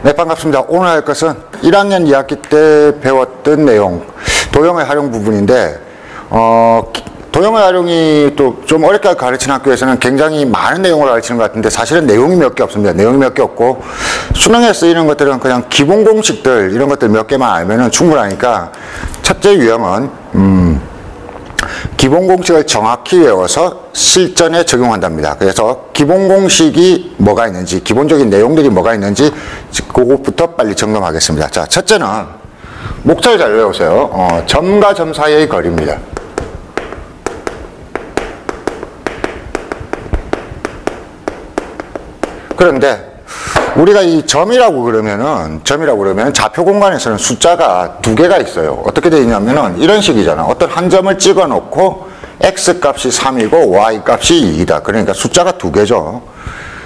네, 반갑습니다. 오늘 할 것은 1학년 2학기 때 배웠던 내용, 도형의 활용 부분인데, 도형의 활용이 또 좀 어렵게 가르치는 학교에서는 굉장히 많은 내용을 가르치는 것 같은데, 사실은 내용이 몇 개 없습니다. 내용이 몇 개 없고, 수능에 쓰이는 것들은 그냥 기본 공식들, 이런 것들 몇 개만 알면 충분하니까, 첫째 유형은, 기본 공식을 정확히 외워서 실전에 적용한답니다. 그래서 기본 공식이 뭐가 있는지, 기본적인 내용들이 뭐가 있는지 그것부터 빨리 점검하겠습니다. 자, 첫째는 목차를 잘 외우세요. 점과 점 사이의 거리입니다. 그런데 우리가 이 점이라고 그러면 좌표 공간에서는 숫자가 두 개가 있어요. 어떻게 되어 있냐면은 이런 식이잖아. 어떤 한 점을 찍어 놓고 x 값이 3이고 y 값이 2이다. 그러니까 숫자가 두 개죠.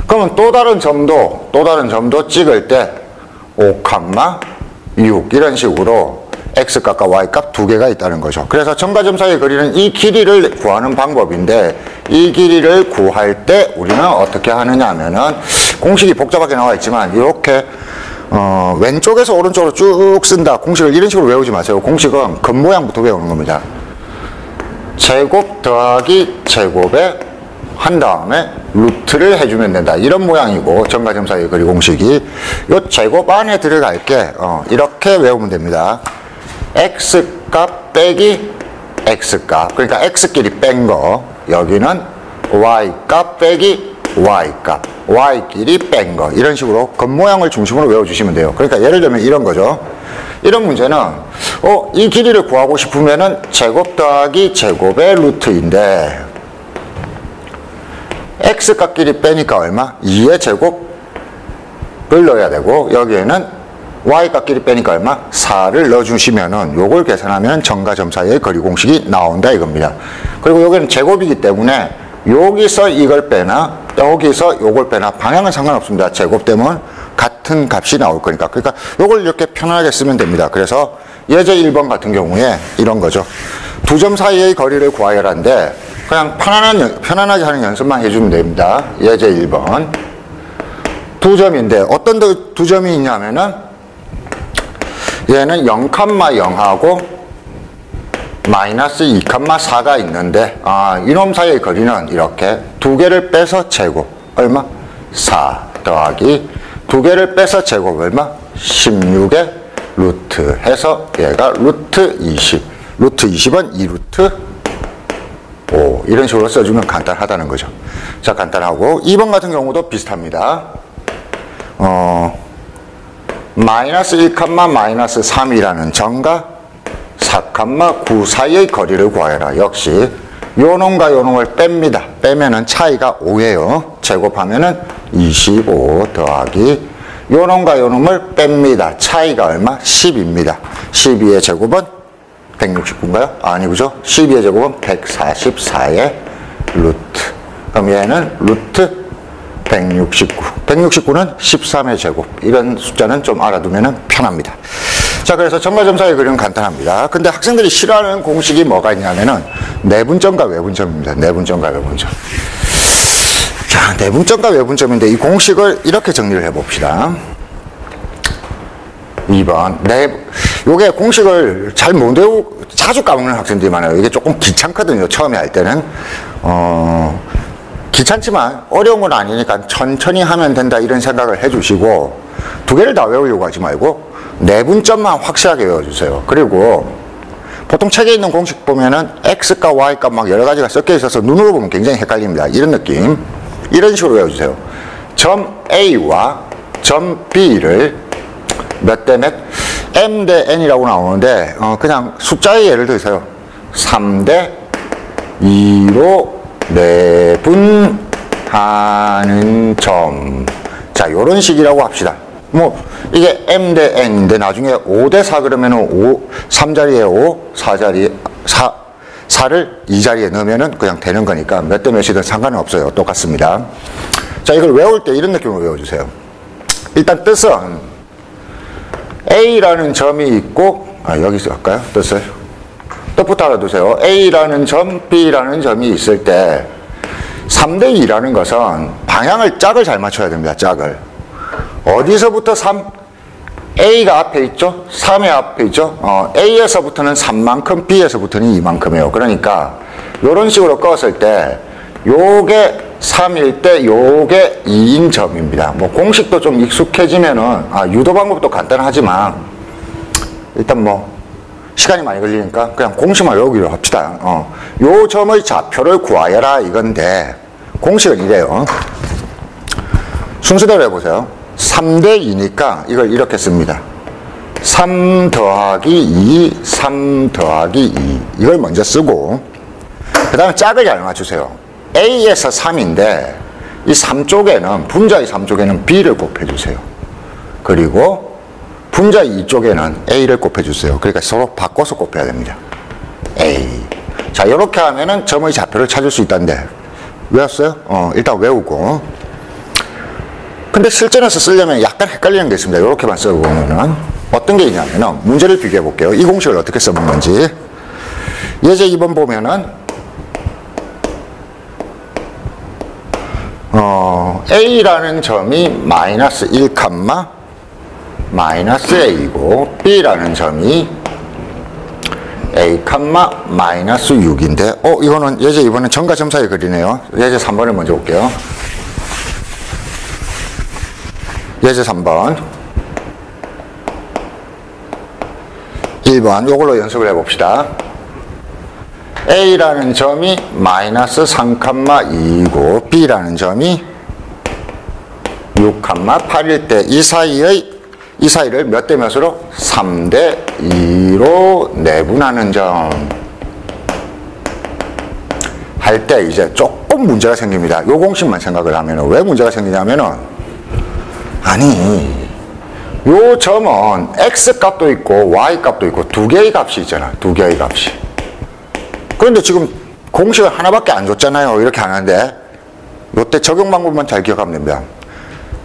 그러면 또 다른 점도 찍을 때 5, 6 이런 식으로 x 값과 y 값 두 개가 있다는 거죠. 그래서 점과 점 사이의 거리는 이 길이를 구하는 방법인데, 이 길이를 구할 때 우리는 어떻게 하느냐 하면은 공식이 복잡하게 나와 있지만 이렇게 왼쪽에서 오른쪽으로 쭉 쓴다. 공식을 이런 식으로 외우지 마세요. 공식은 겉모양부터 외우는 겁니다. 제곱 더하기 제곱에 한 다음에 루트를 해주면 된다. 이런 모양이고, 점과 점 사이의 거리 공식이 이 제곱 안에 들어갈 게 이렇게 외우면 됩니다. x값 빼기 x값, 그러니까 x끼리 뺀 거, 여기는 y값 빼기 y값, y끼리 뺀 거, 이런 식으로 겉모양을 중심으로 외워주시면 돼요. 그러니까 예를 들면 이런 거죠. 이런 문제는 이 길이를 구하고 싶으면은 제곱 더하기 제곱의 루트인데, x값끼리 빼니까 얼마? 2의 제곱을 넣어야 되고, 여기에는 y값끼리 빼니까 얼마? 4를 넣어주시면은 요걸 계산하면 점과 점 사이의 거리 공식이 나온다 이겁니다. 그리고 여기는 제곱이기 때문에 여기서 이걸 빼나 여기서 요걸 빼나 방향은 상관없습니다. 제곱되면 같은 값이 나올 거니까. 그러니까 요걸 이렇게 편안하게 쓰면 됩니다. 그래서 예제 1번 같은 경우에 이런 거죠. 두 점 사이의 거리를 구하여라인데, 그냥 편안하게 하는 연습만 해주면 됩니다. 예제 1번. 두 점인데 어떤 두 점이 있냐면은, 얘는 0,0하고 마이너스 2,4가 있는데, 이놈 사이의 거리는 이렇게 두 개를 빼서 제곱 얼마? 4 더하기 두 개를 빼서 제곱 얼마? 16의 루트 해서 얘가 루트 20. 루트 20은 2루트 5. 이런 식으로 써주면 간단하다는 거죠. 자, 간단하고 2번 같은 경우도 비슷합니다. 마이너스 1, 마이너스 3이라는 점과 4, 9 사이의 거리를 구하여라. 역시 요놈과 요놈을 뺍니다. 빼면은 차이가 5예요. 제곱하면은 25 더하기 요놈과 요놈을 뺍니다. 차이가 얼마? 10입니다. 12의 제곱은 169인가요? 아니죠. 12의 제곱은 144의 루트. 그럼 얘는 루트 169. 169는 13의 제곱. 이런 숫자는 좀 알아두면 편합니다. 자, 그래서 점과 점 사이의 거리는 간단합니다. 근데 학생들이 싫어하는 공식이 뭐가 있냐면은 내분점과 외분점입니다. 내분점과 외분점. 자, 내분점과 외분점인데 이 공식을 이렇게 정리를 해봅시다. 2번. 요게 공식을 잘 못 외우고 자주 까먹는 학생들이 많아요. 이게 조금 귀찮거든요. 처음에 할 때는. 귀찮지만 어려운 건 아니니까 천천히 하면 된다 이런 생각을 해주시고, 두 개를 다 외우려고 하지 말고 내분점만 확실하게 외워주세요. 그리고 보통 책에 있는 공식 보면은 x값 y값 막 여러 가지가 섞여 있어서 눈으로 보면 굉장히 헷갈립니다. 이런 느낌. 이런 식으로 외워주세요. 점 A와 점 B를 몇 대 몇? M 대 N이라고 나오는데 그냥 숫자의 예를 들어서요. 3대 2로 내분하는 점. 자, 요런 식이라고 합시다. 뭐 이게 M 대 N인데 나중에 5 대 4 그러면은 3자리에 5, 4자리에 4를 2자리에 넣으면은 그냥 되는 거니까 몇 대 몇이든 상관은 없어요. 똑같습니다. 자, 이걸 외울 때 이런 느낌으로 외워주세요. 일단 뜻은 A라는 점이 있고, 여기서 할까요? 뜻을? 뜻부터 알아두세요. A라는 점, B라는 점이 있을 때 3대 2라는 것은 방향을 짝을 잘 맞춰야 됩니다. 짝을. 어디서부터 A가 앞에 있죠? 3의 앞에 있죠? A에서부터는 3만큼, B에서부터는 2만큼이에요. 그러니까 이런 식으로 껐을 때 요게 3일 때 요게 2인 점입니다. 뭐 공식도 좀 익숙해지면은 유도 방법도 간단하지만 일단 뭐 시간이 많이 걸리니까 그냥 공식만 외우기로 합시다. 요 점의 좌표를 구하여라 이건데 공식은 이래요. 순서대로 해보세요. 3대 2니까 이걸 이렇게 씁니다. 3 더하기 2, 3 더하기 2 이걸 먼저 쓰고 그 다음에 짝을 잘 맞추세요. A에서 3인데 이 3쪽에는 분자의 3쪽에는 B를 곱해주세요. 그리고 분자의 2쪽에는 A를 곱해주세요. 그러니까 서로 바꿔서 곱해야 됩니다. A. 자, 이렇게 하면은 점의 좌표를 찾을 수 있다는데 외웠어요? 일단 외우고. 근데 실전에서 쓰려면 약간 헷갈리는 게 있습니다. 이렇게만 써보면은 어떤 게 있냐면은 문제를 비교해 볼게요. 이 공식을 어떻게 써먹는지. 예제 2번 보면은 A라는 점이 마이너스 1, 마이너스 A고 B라는 점이 A, 마이너스 6인데 이거는 예제 2번은 점과 점 사이 그리네요. 예제 3번을 먼저 볼게요. 예제 3번 1번 이걸로 연습을 해봅시다. A라는 점이 마이너스 3,2이고 B라는 점이 6,8일 때 이 사이를 몇 대 몇으로? 3대 2로 내분하는 점 할 때 이제 조금 문제가 생깁니다. 요 공식만 생각을 하면 왜 문제가 생기냐면은 아니 요 점은 X값도 있고 Y값도 있고 두 개의 값이 있잖아. 두 개의 값이. 그런데 지금 공식을 하나밖에 안 줬잖아요. 이렇게 하는데 이때 적용 방법만 잘 기억하면 됩니다.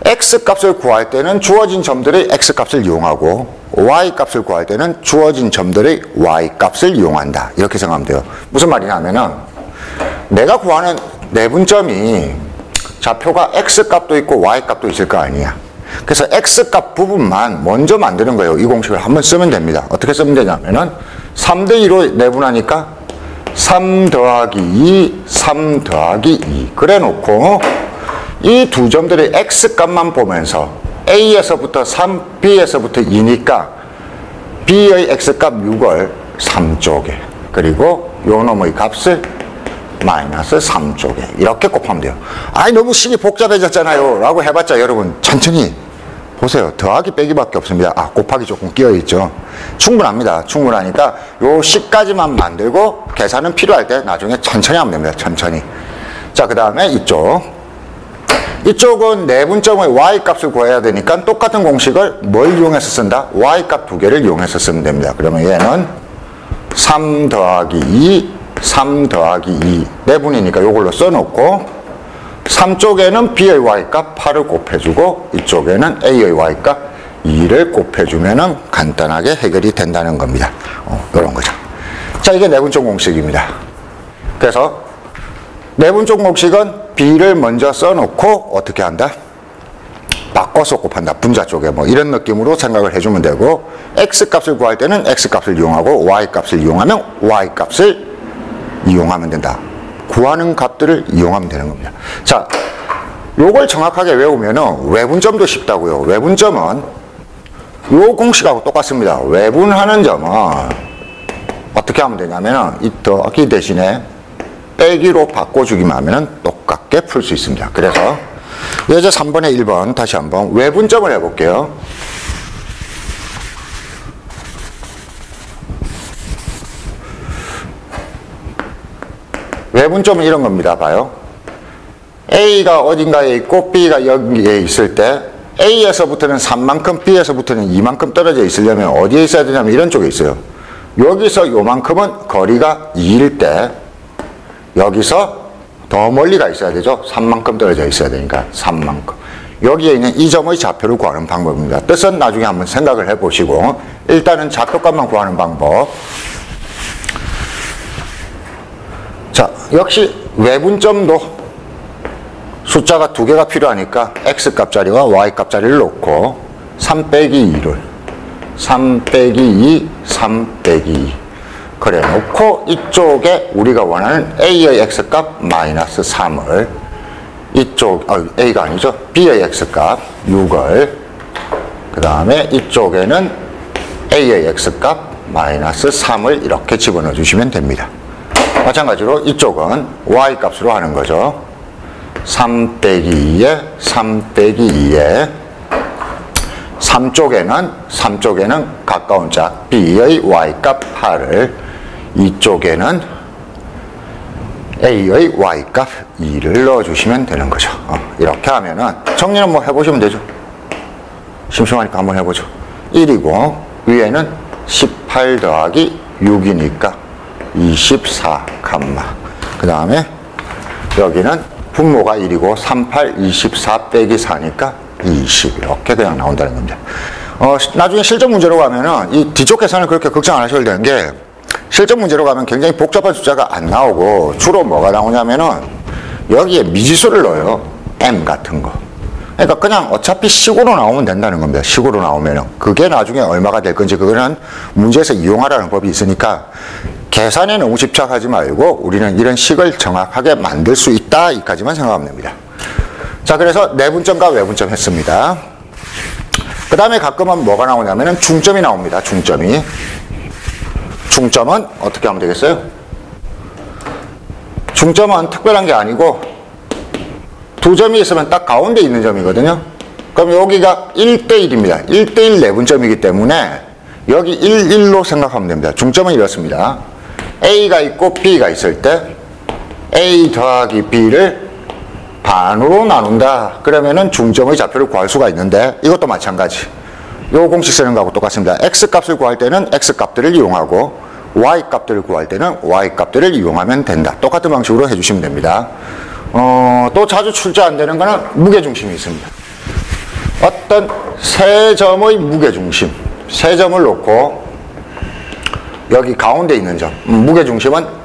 X값을 구할 때는 주어진 점들의 X값을 이용하고 Y값을 구할 때는 주어진 점들의 Y값을 이용한다. 이렇게 생각하면 돼요. 무슨 말이냐면은 내가 구하는 내분점이 좌표가 X값도 있고 Y값도 있을 거 아니야. 그래서 X값 부분만 먼저 만드는 거예요. 이 공식을 한번 쓰면 됩니다. 어떻게 쓰면 되냐면은 3대 2로 내분하니까 3 더하기 2, 3 더하기 2 그래 놓고 이 두 점들의 X값만 보면서 A에서부터 3, B에서부터 2니까 B의 X값 6을 3쪽에 그리고 요 놈의 값을 마이너스 3쪽에 이렇게 곱하면 돼요. 아니 너무 식이 복잡해졌잖아요 라고 해봤자 여러분 천천히 보세요. 더하기 빼기밖에 없습니다. 곱하기 조금 끼어있죠. 충분합니다. 충분하니까 요 식까지만 만들고 계산은 필요할 때 나중에 천천히 하면 됩니다. 천천히. 자, 그 다음에 이쪽은 내분점의 Y값을 구해야 되니까 똑같은 공식을 뭘 이용해서 쓴다? Y값 두 개를 이용해서 쓰면 됩니다. 그러면 얘는 3 더하기 2, 3 더하기 2 내분이니까 요걸로 써놓고 3쪽에는 B의 Y값 8을 곱해주고 이쪽에는 A의 Y값 2를 곱해주면 간단하게 해결이 된다는 겁니다. 이런 거죠. 자, 이게 내분점 공식입니다. 그래서 내분점 공식은 B를 먼저 써놓고 어떻게 한다? 바꿔서 곱한다. 분자 쪽에 뭐 이런 느낌으로 생각을 해주면 되고 X값을 구할 때는 X값을 이용하고 Y값을 이용하면 Y값을 이용하면 된다. 구하는 값들을 이용하면 되는 겁니다. 자, 요걸 정확하게 외우면은 외분점도 쉽다고요. 외분점은 요 공식하고 똑같습니다. 외분하는 점은 어떻게 하면 되냐면은 이 더하기 대신에 빼기로 바꿔주기만 하면은 똑같게 풀 수 있습니다. 그래서 예제 3번에 1번 다시 한번 외분점을 해볼게요. 외분점은 이런 겁니다. 봐요. A가 어딘가에 있고 B가 여기에 있을 때 A에서부터는 3만큼 B에서부터는 2만큼 떨어져 있으려면 어디에 있어야 되냐면 이런 쪽에 있어요. 여기서 요만큼은 거리가 2일 때 여기서 더 멀리 가 있어야 되죠. 3만큼 떨어져 있어야 되니까 3만큼. 여기에 있는 이 점의 좌표를 구하는 방법입니다. 뜻은 나중에 한번 생각을 해보시고 일단은 좌표값만 구하는 방법. 자, 역시 외분점도 숫자가 두 개가 필요하니까 X값짜리와 Y값짜리를 놓고 3 빼기 2를 3 빼기 2, 3 빼기 2. 그래 놓고 이쪽에 우리가 원하는 A의 X값 마이너스 3을 이쪽, A가 아니죠. B의 X값 6을 그 다음에 이쪽에는 A의 X값 마이너스 3을 이렇게 집어넣어 주시면 됩니다. 마찬가지로 이쪽은 Y값으로 하는 거죠. 3 빼기 2에 3 빼기 2에 3쪽에는 가까운 짝 B의 Y값 8을 이쪽에는 A의 Y값 2를 넣어주시면 되는 거죠. 이렇게 하면은 정리는 뭐 해보시면 되죠. 심심하니까 한번 해보죠. 1이고 위에는 18 더하기 6이니까 24 감마. 그 다음에 여기는 분모가 1이고 38, 24 빼기 4니까 20 이렇게 그냥 나온다는 겁니다. 나중에 실전 문제로 가면은 이 뒤쪽 계산을 그렇게 걱정 안 하셔도 되는 게 실전 문제로 가면 굉장히 복잡한 숫자가 안 나오고 주로 뭐가 나오냐면은 여기에 미지수를 넣어요. M 같은 거. 그러니까 그냥 어차피 식으로 나오면 된다는 겁니다. 식으로 나오면은 그게 나중에 얼마가 될 건지 그거는 문제에서 이용하라는 법이 있으니까 계산에 너무 집착하지 말고 우리는 이런 식을 정확하게 만들 수 있다 이까지만 생각하면 됩니다. 자, 그래서 내분점과 외분점 했습니다. 그 다음에 가끔은 뭐가 나오냐면은 중점이 나옵니다. 중점이. 중점은 어떻게 하면 되겠어요? 중점은 특별한 게 아니고 두 점이 있으면 딱 가운데 있는 점이거든요. 그럼 여기가 1대1입니다. 1대1 내분점이기 때문에 여기 1, 1로 생각하면 됩니다. 중점은 이렇습니다. A가 있고 B가 있을 때 A 더하기 B를 반으로 나눈다. 그러면은 중점의 좌표를 구할 수가 있는데 이것도 마찬가지. 요 공식 쓰는 거하고 똑같습니다. X값을 구할 때는 X값들을 이용하고 Y값들을 구할 때는 Y값들을 이용하면 된다. 똑같은 방식으로 해주시면 됩니다. 또 자주 출제 안 되는 거는 무게중심이 있습니다. 어떤 세 점의 무게중심, 세 점을 놓고 여기 가운데 있는 점, 무게중심은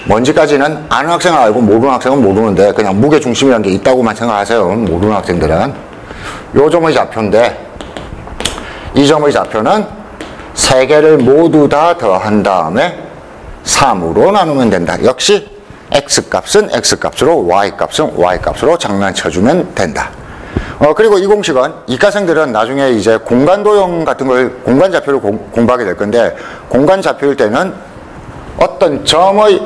뭔지까지는 아는 학생은 알고 모르는 학생은 모르는데 그냥 무게중심이라는 게 있다고만 생각하세요. 모르는 학생들은. 요 점의 좌표인데 이 점의 좌표는 세 개를 모두 다 더한 다음에 3으로 나누면 된다. 역시 X값은 X값으로 Y값은 Y값으로 장난쳐주면 된다. 그리고 이 공식은 이과생들은 나중에 이제 공간도형 같은 걸 공간 좌표를 공부하게 될 건데 공간 좌표일 때는 어떤 점의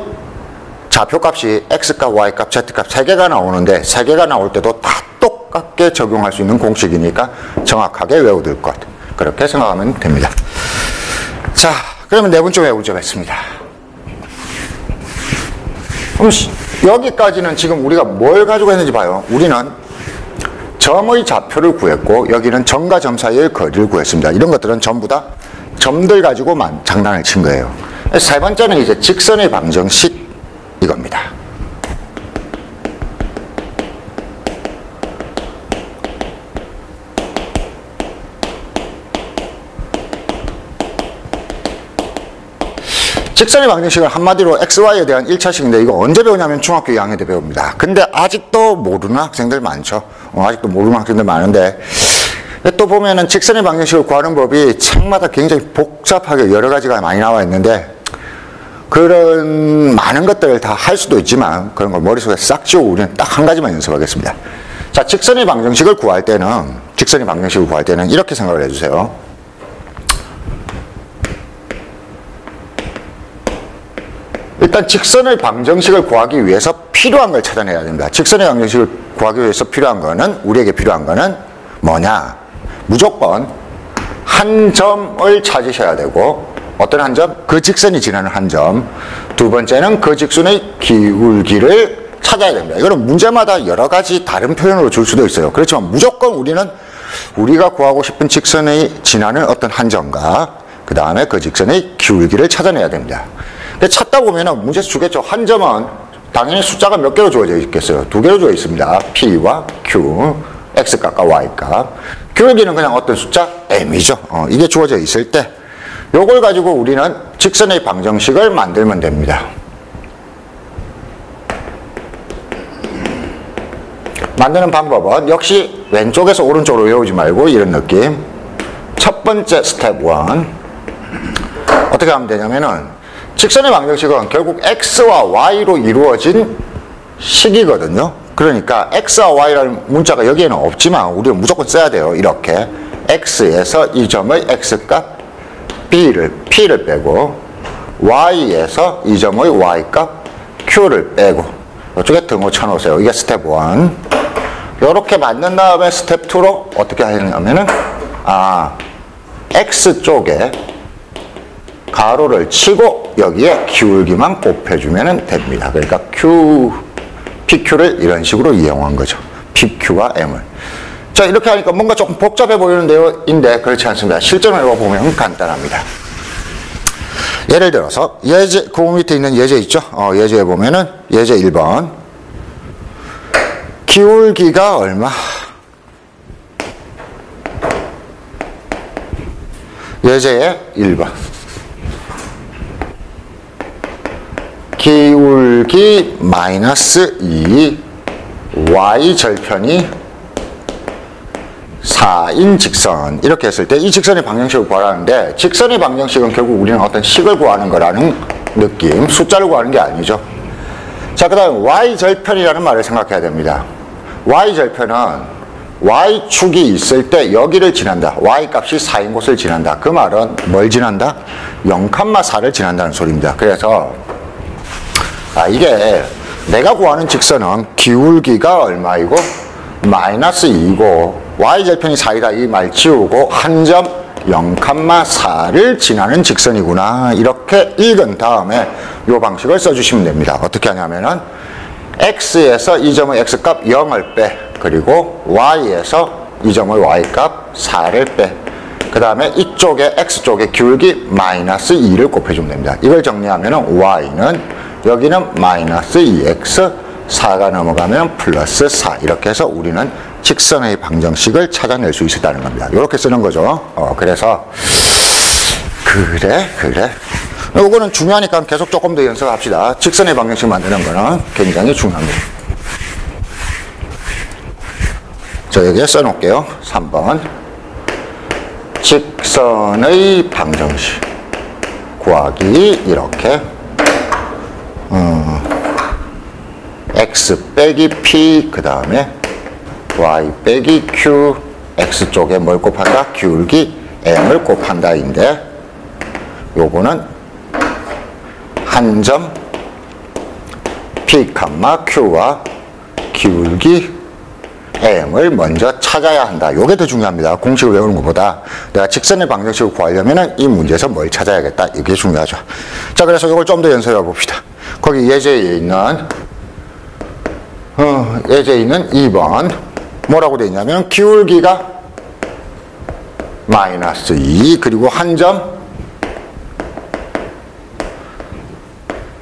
좌표값이 X값, Y값, Z값 3개가 나오는데 3개가 나올 때도 다 똑같게 적용할 수 있는 공식이니까 정확하게 외워둘 것. 그렇게 생각하면 됩니다. 자, 그러면 내분점, 외분점 했습니다. 그럼 여기까지는 지금 우리가 뭘 가지고 했는지 봐요. 우리는 점의 좌표를 구했고 여기는 점과 점 사이의 거리를 구했습니다. 이런 것들은 전부 다 점들 가지고만 장난을 친 거예요. 세 번째는 이제 직선의 방정식 이겁니다. 직선의 방정식은 한마디로 XY에 대한 1차식인데 이거 언제 배우냐면 중학교 2학년 때 배웁니다. 근데 아직도 모르는 학생들 많죠. 아직도 모르는 학생들 많은데 또 보면은 직선의 방정식을 구하는 법이 책마다 굉장히 복잡하게 여러 가지가 많이 나와 있는데 그런 많은 것들을 다 할 수도 있지만 그런 걸 머릿속에 싹 지우고 우리는 딱 한 가지만 연습하겠습니다. 자, 직선의 방정식을 구할 때는 이렇게 생각을 해주세요. 일단 직선의 방정식을 구하기 위해서 필요한 걸 찾아내야 됩니다. 직선의 방정식을 구하기 위해서 필요한 거는 우리에게 필요한 거는 뭐냐? 무조건 한 점을 찾으셔야 되고 어떤 한 점? 그 직선이 지나는 한 점. 두 번째는 그 직선의 기울기를 찾아야 됩니다. 이거는 문제마다 여러 가지 다른 표현으로 줄 수도 있어요. 그렇지만 무조건 우리는 우리가 구하고 싶은 직선의 지나는 어떤 한 점과 그 다음에 그 직선의 기울기를 찾아내야 됩니다. 근데 찾다 보면은 문제에서 주겠죠. 한 점은 당연히 숫자가 몇 개로 주어져 있겠어요? 2개로 주어져 있습니다. P와 Q, X값과 Y값. 기울기는 그냥 어떤 숫자? M이죠. 이게 주어져 있을 때 요걸 가지고 우리는 직선의 방정식을 만들면 됩니다. 만드는 방법은 역시 왼쪽에서 오른쪽으로 외우지 말고 이런 느낌. 첫 번째 스텝 1 어떻게 하면 되냐면은 직선의 방정식은 결국 x와 y로 이루어진 식이거든요. 그러니까 x와 y라는 문자가 여기에는 없지만 우리는 무조건 써야 돼요. 이렇게 x에서 이 점의 x값 p를 빼고 y에서 이 점의 y값 q를 빼고 이쪽에 등호 쳐놓으세요. 이게 스텝 1. 이렇게 만든 다음에 스텝 2로 어떻게 하냐면은 x쪽에 가로를 치고 여기에 기울기만 곱해주면 됩니다. 그러니까 PQ를 이런 식으로 이용한 거죠. PQ와 M을. 자, 이렇게 하니까 뭔가 조금 복잡해 보이는데요. 그렇지 않습니다. 실전을 해보면 간단합니다. 예를 들어서 예제, 그 밑에 있는 예제 있죠? 예제에 보면은 예제 1번. 기울기가 얼마? 예제의 1번. 기울기 마이너스 2 y 절편이 4인 직선 이렇게 했을 때 이 직선의 방정식을 구하라는데 직선의 방정식은 결국 우리는 어떤 식을 구하는 거라는 느낌, 숫자를 구하는 게 아니죠. 자, 그 다음에 y 절편이라는 말을 생각해야 됩니다. y 절편은 y축이 있을 때 여기를 지난다. y값이 4인 곳을 지난다. 그 말은 뭘 지난다? 0,4를 지난다는 소리입니다. 그래서 이게 내가 구하는 직선은 기울기가 얼마이고 마이너스 2고 y절편이 4이다 이 말 지우고 한 점 0,4를 지나는 직선이구나 이렇게 읽은 다음에 이 방식을 써주시면 됩니다. 어떻게 하냐면은 x에서 이 점의 x값 0을 빼 그리고 y에서 이 점의 y값 4를 빼 그 다음에 이쪽에 x쪽에 기울기 마이너스 2를 곱해주면 됩니다. 이걸 정리하면은 y는 여기는 마이너스 2x 4가 넘어가면 플러스 4 이렇게 해서 우리는 직선의 방정식을 찾아낼 수 있었다는 겁니다. 이렇게 쓰는 거죠. 그래서 그래 이거는 중요하니까 계속 조금 더 연습합시다. 직선의 방정식 만드는 거는 굉장히 중요합니다. 저 여기에 써놓을게요. 3번 직선의 방정식 구하기 이렇게 x 빼기 p 그 다음에 y 빼기 q x쪽에 뭘 곱한다? 기울기 m을 곱한다 인데 요거는 한 점 p, q와 기울기 m을 먼저 찾아야 한다. 요게 더 중요합니다. 공식을 외우는 것보다 내가 직선의 방정식을 구하려면 이 문제에서 뭘 찾아야겠다. 이게 중요하죠. 자, 그래서 이걸 좀 더 연습해 봅시다. 거기 예제에 있는 2번 뭐라고 되어 있냐면 기울기가 마이너스 2 그리고 한 점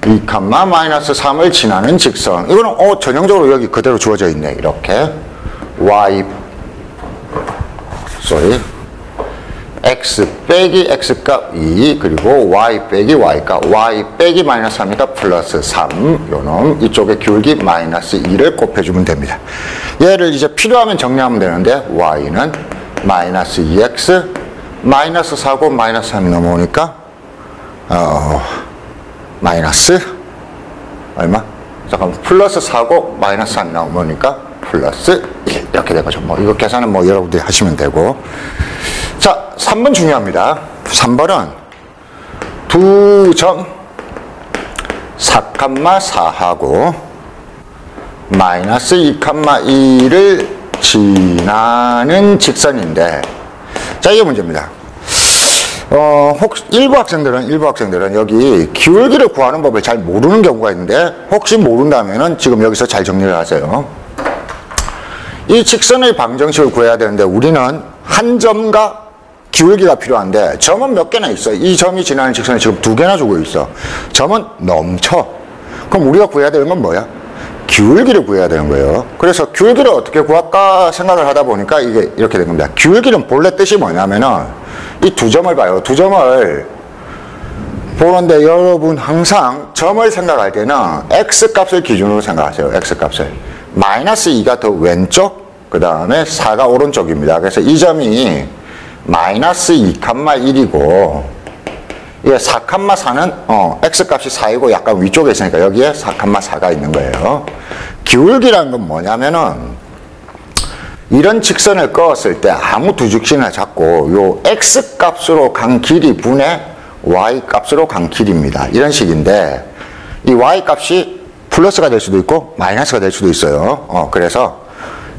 2, 마이너스 3을 지나는 직선. 이거는 전형적으로 여기 그대로 주어져 있네. 이렇게 x 빼기 x값 2 그리고 y 빼기 y값 y 빼기 마이너스 3이니까 플러스 3 요놈 이쪽에 기울기 마이너스 2를 곱해주면 됩니다. 얘를 이제 필요하면 정리하면 되는데 y는 마이너스 2x 마이너스 4고 마이너스 3이 넘어오니까 마이너스 얼마? 잠깐만 플러스 4고 마이너스 3이 넘어오니까 플러스 1 이렇게 되거죠. 이거 계산은 여러분들이 하시면 되고. 자, 3번 중요합니다. 3번은 두 점 4,4하고 마이너스 2,2를 지나는 직선인데 자, 이게 문제입니다. 혹시 일부 학생들은 여기 기울기를 구하는 법을 잘 모르는 경우가 있는데 혹시 모른다면은 지금 여기서 잘 정리를 하세요. 이 직선의 방정식을 구해야 되는데 우리는 한 점과 기울기가 필요한데 점은 몇 개나 있어. 이 점이 지나는 직선이 지금 2개나 주고 있어. 점은 넘쳐. 그럼 우리가 구해야 되는 건 뭐야? 기울기를 구해야 되는 거예요. 그래서 기울기를 어떻게 구할까 생각을 하다 보니까 이게 이렇게 된 겁니다. 기울기는 본래 뜻이 뭐냐면은 이 두 점을 봐요. 두 점을 보는데 여러분 항상 점을 생각할 때는 x값을 기준으로 생각하세요. x값을. 마이너스 2가 더 왼쪽 그 다음에 4가 오른쪽입니다. 그래서 이 점이 마이너스 2,1이고 이게 4,4는 x값이 4이고 약간 위쪽에 있으니까 여기에 4,4가 있는 거예요. 기울기라는 건 뭐냐면은 이런 직선을 그었을 때 아무 두 직선을 잡고 요 x값으로 간 길이 분의 y값으로 간 길입니다. 이런 식인데 이 y값이 플러스가 될 수도 있고 마이너스가 될 수도 있어요. 그래서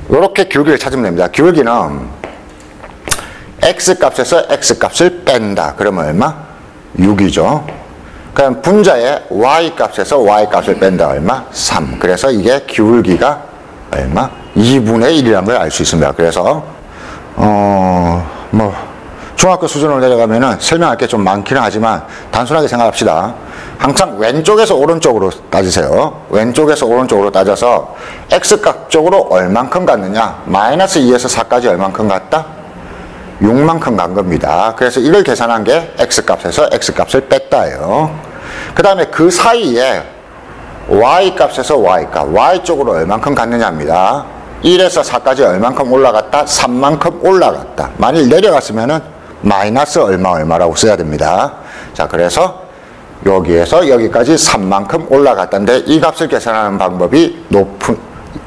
이렇게 기울기를 찾으면 됩니다. 기울기는 x값에서 x값을 뺀다. 그러면 얼마? 6이죠. 그럼 분자의 y값에서 y값을 뺀다. 얼마? 3. 그래서 이게 기울기가 얼마? 2분의 1이라는 걸 알 수 있습니다. 그래서 중학교 수준으로 내려가면은 설명할 게 좀 많기는 하지만 단순하게 생각합시다. 항상 왼쪽에서 오른쪽으로 따지세요. 왼쪽에서 오른쪽으로 따져서 x값 쪽으로 얼만큼 갔느냐? 마이너스 2에서 4까지 얼만큼 갔다? 6만큼 간 겁니다. 그래서 이걸 계산한 게 x값에서 x값을 뺐다예요. 그 다음에 그 사이에 y값에서 y값, y쪽으로 얼만큼 갔느냐입니다. 1에서 4까지 얼만큼 올라갔다? 3만큼 올라갔다. 만일 내려갔으면은 마이너스 얼마라고 써야 됩니다. 자, 그래서 여기에서 여기까지 3만큼 올라갔다는데 이 값을 계산하는 방법이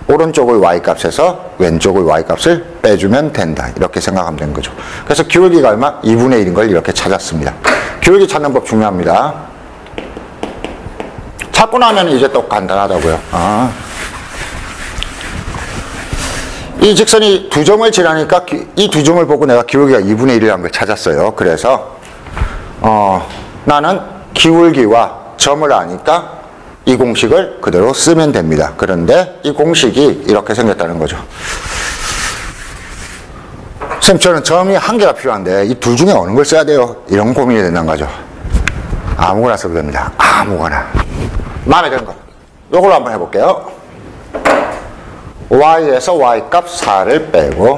오른쪽의 y값에서 왼쪽의 y값을 빼주면 된다. 이렇게 생각하면 되는 거죠. 그래서 기울기가 얼마? 2분의 1인 걸 이렇게 찾았습니다. 기울기 찾는 법 중요합니다. 찾고 나면 이제 또 간단하다고요. 이 직선이 두 점을 지나니까 이 두 점을 보고 내가 기울기가 2분의 1이라는 걸 찾았어요. 그래서 나는 기울기와 점을 아니까 이 공식을 그대로 쓰면 됩니다. 그런데 이 공식이 이렇게 생겼다는 거죠. 선생님, 저는 점이 한 개가 필요한데 이 둘 중에 어느 걸 써야 돼요? 이런 고민이 된다는 거죠. 아무거나 써도 됩니다. 아무거나. 마음에 드는 거. 이걸로 한번 해볼게요. y에서 y값 4를 빼고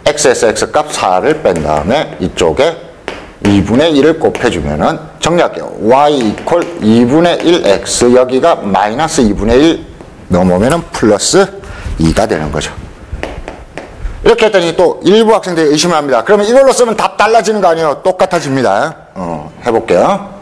x에서 x값 4를 뺀 다음에 이쪽에 2분의 1을 곱해주면은 정리할게요. y 이퀄 2분의 1x, 여기가 마이너스 2분의 1 넘으면은 플러스 2가 되는 거죠. 이렇게 했더니 또 일부 학생들이 의심을 합니다. 그러면 이걸로 쓰면 답 달라지는 거 아니에요? 똑같아집니다. 해볼게요.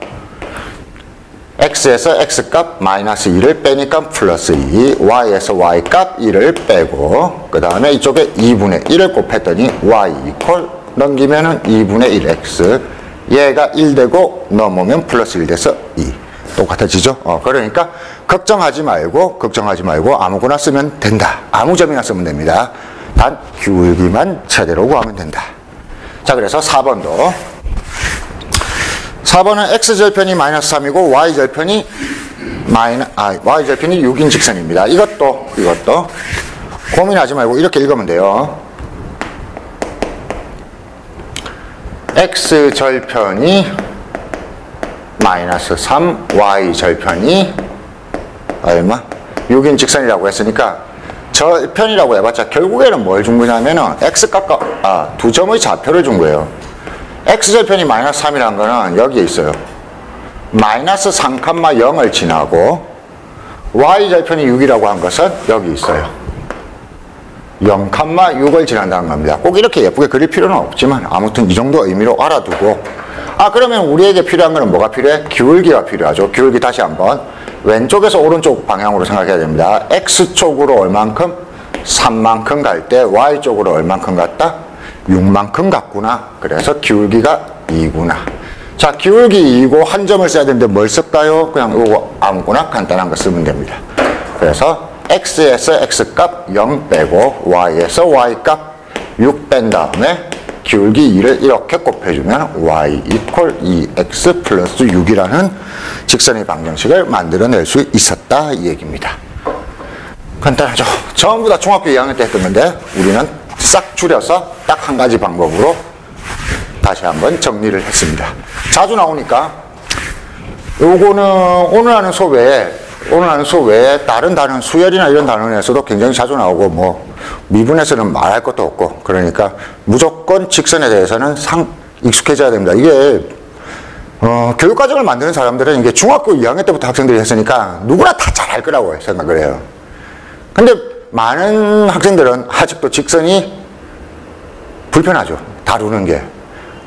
x에서 x값 마이너스 2를 빼니까 플러스 2, y에서 y값 1을 빼고 그 다음에 이쪽에 2분의 1을 곱했더니 y 이퀄 넘기면은 2분의 1x, 얘가 1 되고 넘으면 플러스 1 돼서 2. 똑같아지죠? 그러니까 걱정하지 말고 아무거나 쓰면 된다. 아무 점이나 쓰면 됩니다. 단 기울기만 제대로 구하면 된다. 자, 그래서 4번도 4번은 x절편이 마이너스 3이고 y절편이 y절편이 6인 직선입니다. 이것도 고민하지 말고 이렇게 읽으면 돼요. x절편이 마이너스 3, y절편이 얼마? 6인 직선이라고 했으니까 절편이라고 해봤자 결국에는 뭘 준 거냐면은 x값과 두 점의 좌표를 준 거예요. x절편이 마이너스 3이라는 거는 여기에 있어요. 마이너스 3,0을 지나고 y절편이 6이라고 한 것은 여기 있어요. 0,6을 지난다는 겁니다. 꼭 이렇게 예쁘게 그릴 필요는 없지만 아무튼 이 정도 의미로 알아두고 그러면 우리에게 필요한 거는 뭐가 필요해? 기울기가 필요하죠. 기울기 다시 한번 왼쪽에서 오른쪽 방향으로 생각해야 됩니다. x쪽으로 얼만큼? 3만큼 갈 때 y쪽으로 얼만큼 갔다? 6만큼 갔구나. 그래서 기울기가 2구나. 자, 기울기 2고 한 점을 써야 되는데 뭘 쓸까요? 그냥 이거 아무거나 간단한 거 쓰면 됩니다. 그래서 x에서 x값 0 빼고 y에서 y값 6 뺀 다음에 기울기 2를 이렇게 곱해주면 y 이퀄 2x 플러스 6이라는 직선의 방정식을 만들어낼 수 있었다, 이 얘기입니다. 간단하죠? 전부 다 중학교 2학년 때 했던 건데 우리는 싹 줄여서 딱 한 가지 방법으로 다시 한번 정리를 했습니다. 자주 나오니까 요거는 오늘 하는 수업 외에 다른 단어, 수열이나 이런 단원에서도 굉장히 자주 나오고 미분에서는 말할 것도 없고, 그러니까 무조건 직선에 대해서는 익숙해져야 됩니다. 이게 교육과정을 만드는 사람들은 이게 중학교 2학년 때부터 학생들이 했으니까 누구나 다 잘할 거라고 생각을 해요. 근데 많은 학생들은 아직도 직선이 불편하죠. 다루는 게.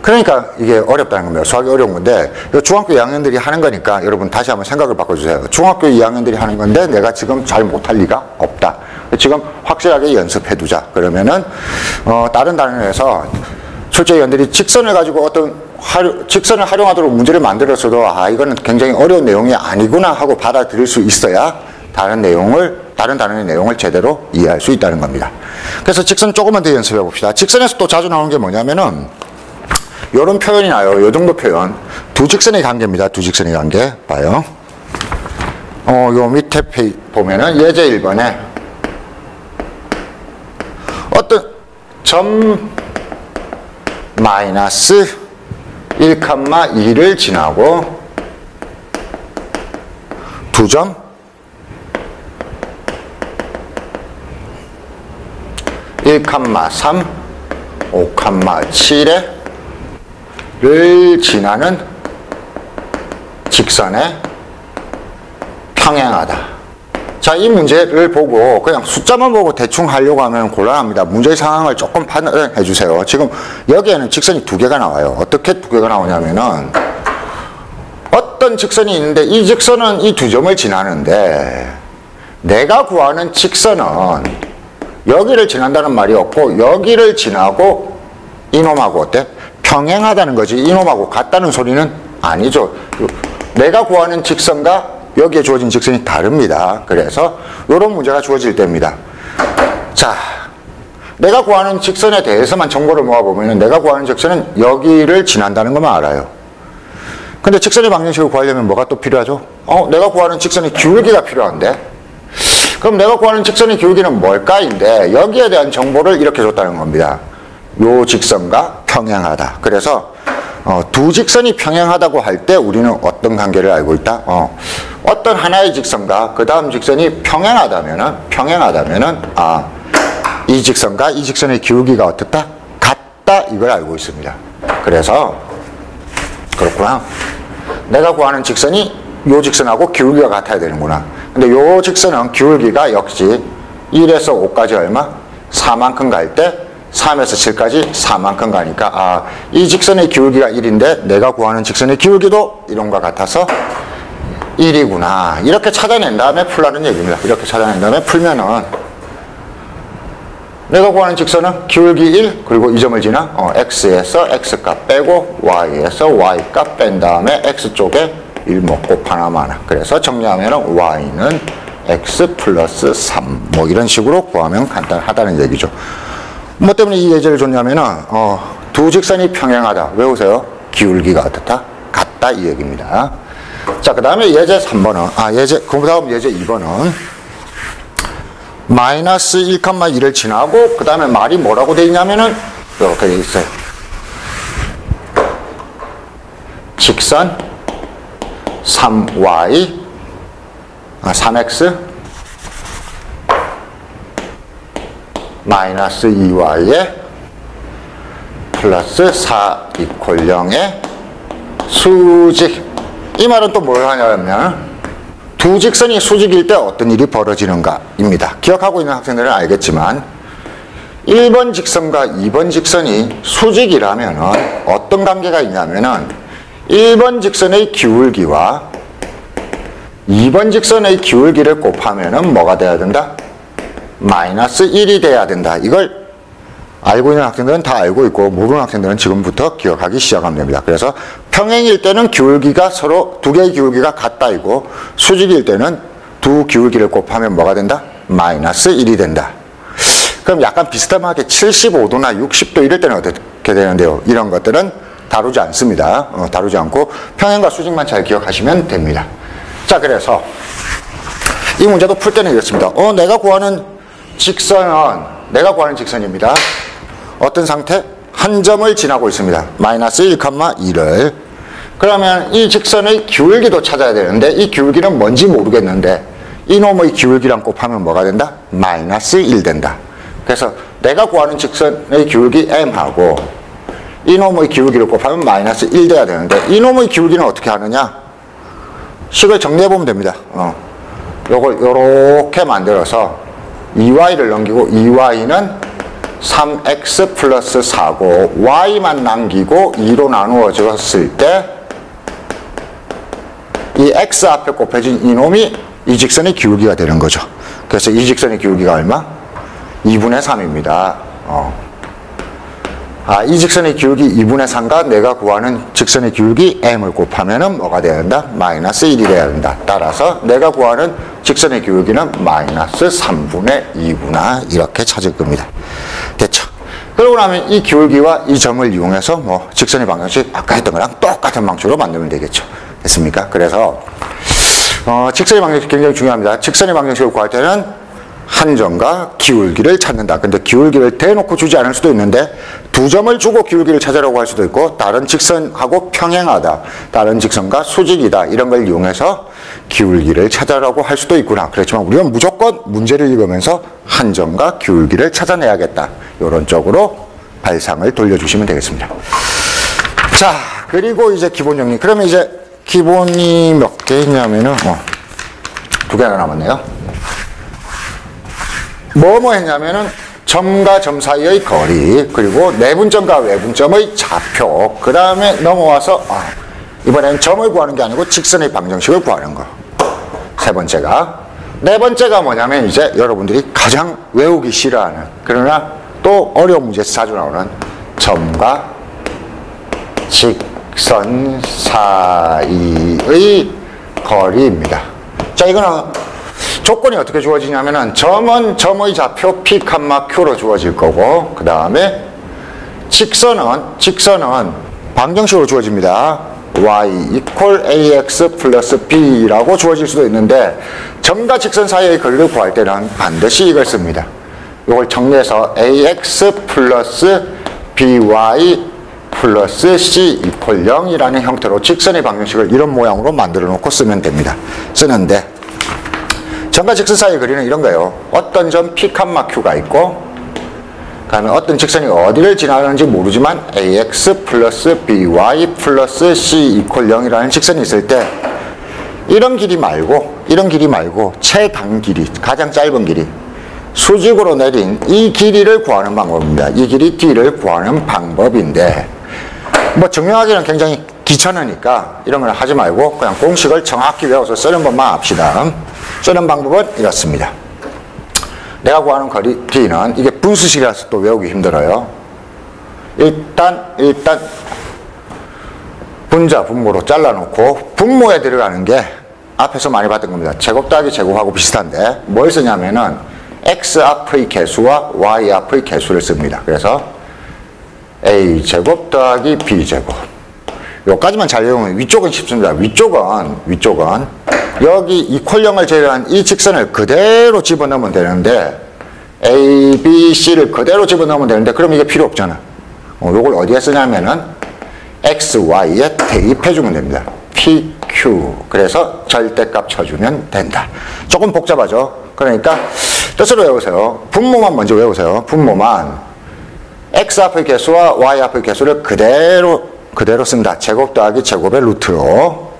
그러니까 이게 어렵다는 겁니다. 수학이 어려운 건데 중학교 2학년들이 하는 거니까 여러분 다시 한번 생각을 바꿔주세요. 중학교 2학년들이 하는 건데 내가 지금 잘 못할 리가 없다. 지금 확실하게 연습해두자. 그러면은 다른 단원에서 출제 위원들이 직선을 가지고 어떤 직선을 활용하도록 문제를 만들었어도 이거는 굉장히 어려운 내용이 아니구나 하고 받아들일 수 있어야 다른 단원의 내용을 제대로 이해할 수 있다는 겁니다. 그래서 직선 조금만 더 연습해 봅시다. 직선에서 또 자주 나오는 게 뭐냐면은 요런 표현이 나요. 요 정도 표현. 두 직선의 관계입니다. 두 직선의 관계. 봐요. 요 밑에 보면은 예제 1번에 어떤 점 마이너스 1,2를 지나고 두 점 1,3, 5,7에 를 지나는 직선에 평행하다. 자, 이 문제를 보고 그냥 숫자만 보고 대충 하려고 하면 곤란합니다. 문제의 상황을 조금 판단해 주세요. 지금 여기에는 직선이 두 개가 나와요. 어떻게 두 개가 나오냐면은 어떤 직선이 있는데 이 직선은 이 두 점을 지나는데 내가 구하는 직선은 여기를 지난다는 말이 없고 여기를 지나고 이놈하고 어때? 평행하다는 거지. 이놈하고 같다는 소리는 아니죠. 내가 구하는 직선과 여기에 주어진 직선이 다릅니다. 그래서 이런 문제가 주어질 때입니다. 자, 내가 구하는 직선에 대해서만 정보를 모아보면 내가 구하는 직선은 여기를 지난다는 것만 알아요. 근데 직선의 방정식을 구하려면 뭐가 또 필요하죠? 내가 구하는 직선의 기울기가 필요한데 그럼 내가 구하는 직선의 기울기는 뭘까인데 여기에 대한 정보를 이렇게 줬다는 겁니다. 요 직선과 평행하다. 그래서 두 직선이 평행하다고 할 때 우리는 어떤 관계를 알고 있다? 어떤 하나의 직선과 그 다음 직선이 평행하다면은 이 직선과 이 직선의 기울기가 어떻다? 같다. 이걸 알고 있습니다. 그래서 그렇구나. 내가 구하는 직선이 요 직선하고 기울기가 같아야 되는구나. 근데 요 직선은 기울기가 역시 1에서 5까지 얼마? 4만큼 갈 때 3에서 7까지 4만큼 가니까 이 직선의 기울기가 1인데 내가 구하는 직선의 기울기도 이런과 같아서 1이구나. 이렇게 찾아낸 다음에 풀라는 얘기입니다. 이렇게 찾아낸 다음에 풀면은 내가 구하는 직선은 기울기 1 그리고 이 점을 지나 x에서 x값 빼고 y에서 y값 뺀 다음에 x쪽에 1 곱 하나만 하나. 그래서 정리하면은 y는 x 플러스 3 뭐 이런 식으로 구하면 간단하다는 얘기죠. 뭐 때문에 이 예제를 줬냐면은 두 직선이 평행하다. 외우세요. 기울기가 어떻다? 같다 이 얘기입니다. 자, 그 다음에 예제 3번은 그 다음 예제 2번은 마이너스 1,2를 지나고 그 다음에 말이 뭐라고 돼 있냐면은 이렇게 돼 있어요. 직선 3x 마이너스 2y에 플러스 4 이퀄 0의 수직. 이 말은 또 뭘 하냐면 두 직선이 수직일 때 어떤 일이 벌어지는가 입니다. 기억하고 있는 학생들은 알겠지만 1번 직선과 2번 직선이 수직이라면 어떤 관계가 있냐면은 1번 직선의 기울기와 2번 직선의 기울기를 곱하면은 뭐가 돼야 된다? 마이너스 1이 돼야 된다. 이걸 알고 있는 학생들은 다 알고 있고 모르는 학생들은 지금부터 기억하기 시작하면 됩니다. 그래서 평행일 때는 기울기가 서로 두 개의 기울기가 같다이고 수직일 때는 두 기울기를 곱하면 뭐가 된다? 마이너스 1이 된다. 그럼 약간 비슷하게 75도나 60도 이럴 때는 어떻게 되는데요? 이런 것들은 다루지 않습니다. 다루지 않고 평행과 수직만 잘 기억하시면 됩니다. 자, 그래서 이 문제도 풀 때는 이렇습니다. 내가 구하는 직선입니다. 어떤 상태? 한 점을 지나고 있습니다. 마이너스 1,2를. 그러면 이 직선의 기울기도 찾아야 되는데 이 기울기는 뭔지 모르겠는데 이놈의 기울기랑 곱하면 뭐가 된다? 마이너스 1 된다. 그래서 내가 구하는 직선의 기울기 m하고 이놈의 기울기를 곱하면 마이너스 1 돼야 되는데 이놈의 기울기는 어떻게 하느냐? 식을 정리해 보면 됩니다. 요걸 요렇게 만들어서 2y를 넘기고 2y는 3x 플러스 4고 y만 남기고 2로 나누어졌을 때 이 x 앞에 곱해진 이놈이 이 직선의 기울기가 되는 거죠. 그래서 이 직선의 기울기가 얼마? 2분의 3입니다. 이 직선의 기울기 2분의 3과 내가 구하는 직선의 기울기 m을 곱하면은 뭐가 돼야 된다? 마이너스 1이 돼야 된다. 따라서 내가 구하는 직선의 기울기는 마이너스 3분의 2구나 이렇게 찾을 겁니다. 됐죠? 그러고 나면 이 기울기와 이 점을 이용해서 뭐 직선의 방정식 아까 했던 거랑 똑같은 방식으로 만들면 되겠죠. 됐습니까? 그래서 직선의 방정식 굉장히 중요합니다. 직선의 방정식을 구할 때는 한 점과 기울기를 찾는다. 근데 기울기를 대놓고 주지 않을 수도 있는데 두 점을 주고 기울기를 찾으라고 할 수도 있고 다른 직선하고 평행하다. 다른 직선과 수직이다. 이런 걸 이용해서 기울기를 찾으라고 할 수도 있구나. 그렇지만 우리는 무조건 문제를 읽으면서 한 점과 기울기를 찾아내야겠다. 이런 쪽으로 발상을 돌려주시면 되겠습니다. 자, 그리고 이제 기본 정리. 그러면 이제 기본이 몇 개 있냐면은 두 개가 남았네요. 뭐뭐 했냐면은 점과 점 사이의 거리, 그리고 내분점과 외분점의 좌표, 그 다음에 넘어와서 이번에는 점을 구하는 게 아니고 직선의 방정식을 구하는 거. 세 번째가. 네 번째가 뭐냐면 이제 여러분들이 가장 외우기 싫어하는, 그러나 또 어려운 문제에서 자주 나오는 점과 직선 사이의 거리입니다. 자, 이거는 조건이 어떻게 주어지냐면은 점은 점의 좌표 p, q로 주어질 거고, 그 다음에 직선은 방정식으로 주어집니다. y equal ax 플러스 b라고 주어질 수도 있는데 점과 직선 사이의 거리를 구할 때는 반드시 이걸 씁니다. 이걸 정리해서 ax 플러스 by 플러스 c equal 0이라는 형태로 직선의 방정식을 이런 모양으로 만들어 놓고 쓰면 됩니다. 쓰는데 점과 직선 사이의 거리는 이런 거예요. 어떤 점 p, q가 있고, 그 다음에 어떤 직선이 어디를 지나가는지 모르지만 ax 플러스 by 플러스 c equal 0이라는 직선이 있을 때 이런 길이 말고 최단 길이, 가장 짧은 길이, 수직으로 내린 이 길이를 구하는 방법입니다. 이 길이 d를 구하는 방법인데 뭐 증명하기는 굉장히 귀찮으니까 이런 걸 하지 말고 그냥 공식을 정확히 외워서 쓰는 법만 합시다. 쓰는 방법은 이렇습니다. 내가 구하는 거리 d는 이게 분수식이라서 또 외우기 힘들어요. 일단 분자 분모로 잘라놓고 분모에 들어가는 게 앞에서 많이 봤던 겁니다. 제곱 더하기 제곱하고 비슷한데 뭘 쓰냐면은 x 앞의 개수와 y 앞의 개수를 씁니다. 그래서 a제곱 더하기 b제곱, 요까지만 잘 외우면 위쪽은 쉽습니다. 위쪽은 여기 이퀄형을 제외한 이 직선을 그대로 집어넣으면 되는데 a, b, c를 그대로 집어넣으면 되는데 그럼 이게 필요 없잖아. 요걸 어디에 쓰냐면은 x, y에 대입해주면 됩니다. p, q. 그래서 절대값 쳐주면 된다. 조금 복잡하죠. 그러니까 뜻으로 외우세요. 분모만 먼저 외우세요. 분모만 x 앞의 개수와 y 앞의 개수를 그대로 쓴다. 제곱 더하기 제곱의 루트로.